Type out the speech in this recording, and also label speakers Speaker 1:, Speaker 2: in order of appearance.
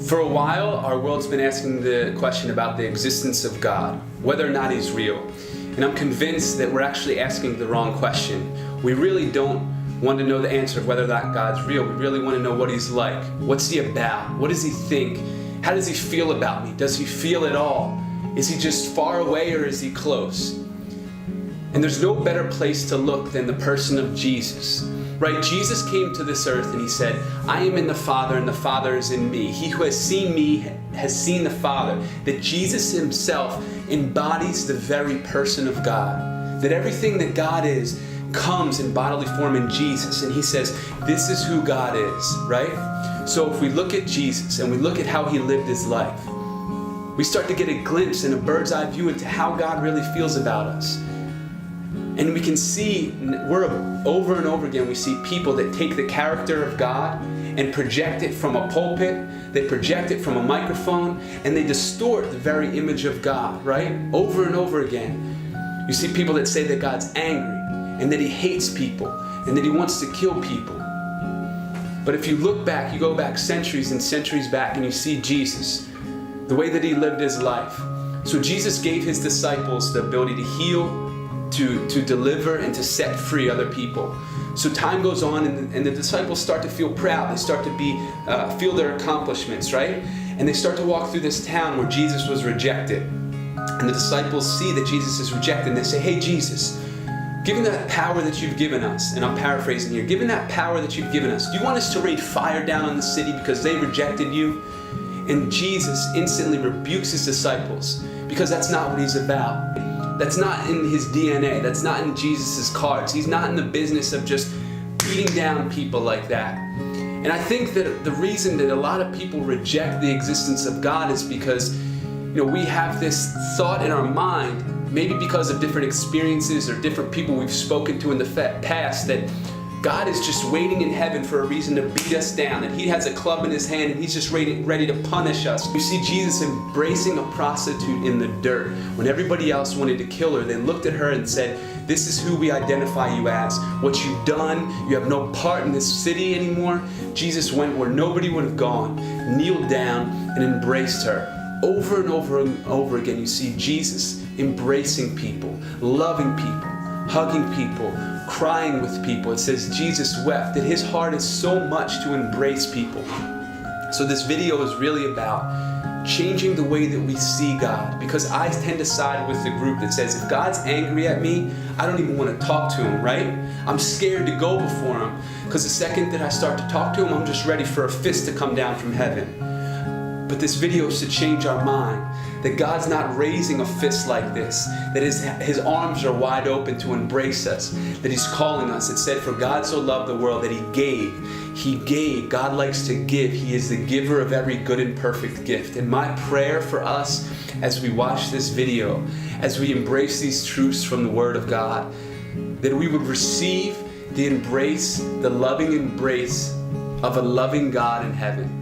Speaker 1: For a while, our world's been asking the question about the existence of God, whether or not He's real. And I'm convinced that we're actually asking the wrong question. We really don't want to know the answer of whether or not God's real. We really want to know what He's like. What's He about? What does He think? How does He feel about me? Does He feel at all? Is He just far away or is He close? And there's no better place to look than the person of Jesus. Right? Jesus came to this earth and He said, I am in the Father and the Father is in me. He who has seen me has seen the Father. That Jesus Himself embodies the very person of God. That everything that God is comes in bodily form in Jesus. And He says, this is who God is, right? So if we look at Jesus and we look at how He lived His life, we start to get a glimpse and a bird's eye view into how God really feels about us. And we can see, over and over again, we see people that take the character of God and project it from a pulpit, they project it from a microphone, and they distort the very image of God, right? Over and over again. You see people that say that God's angry, and that He hates people, and that He wants to kill people. But if you look back, you go back centuries and centuries back, and you see Jesus, the way that He lived His life. So Jesus gave His disciples the ability to heal, to deliver, and to set free other people. So time goes on, and the disciples start to feel proud. They start to feel their accomplishments, right? And they start to walk through this town where Jesus was rejected. And the disciples see that Jesus is rejected, and they say, hey, Jesus, given that power that you've given us, and I'm paraphrasing here, given that power that you've given us, do you want us to rain fire down on the city because they rejected you? And Jesus instantly rebukes His disciples because that's not what He's about. That's not in His DNA. That's not in Jesus' cards. He's not in the business of just beating down people like that. And I think that the reason that a lot of people reject the existence of God is because, we have this thought in our mind, maybe because of different experiences or different people we've spoken to in the past, that God is just waiting in heaven for a reason to beat us down, that He has a club in His hand and He's just ready to punish us. You see Jesus embracing a prostitute in the dirt. When everybody else wanted to kill her, they looked at her and said, this is who we identify you as. What you've done, you have no part in this city anymore. Jesus went where nobody would have gone, kneeled down and embraced her. Over and over and over again, you see Jesus embracing people, loving people, hugging people, crying with people. It says Jesus wept, that His heart is so much to embrace people. So this video is really about changing the way that we see God, because I tend to side with the group that says if God's angry at me, I don't even want to talk to Him, right? I'm scared to go before Him because the second that I start to talk to Him, I'm just ready for a fist to come down from heaven. But this video is to change our mind, that God's not raising a fist like this, that His arms are wide open to embrace us, that He's calling us. It said, for God so loved the world that He gave. He gave. God likes to give. He is the giver of every good and perfect gift. And my prayer for us as we watch this video, as we embrace these truths from the Word of God, that we would receive the embrace, the loving embrace of a loving God in heaven.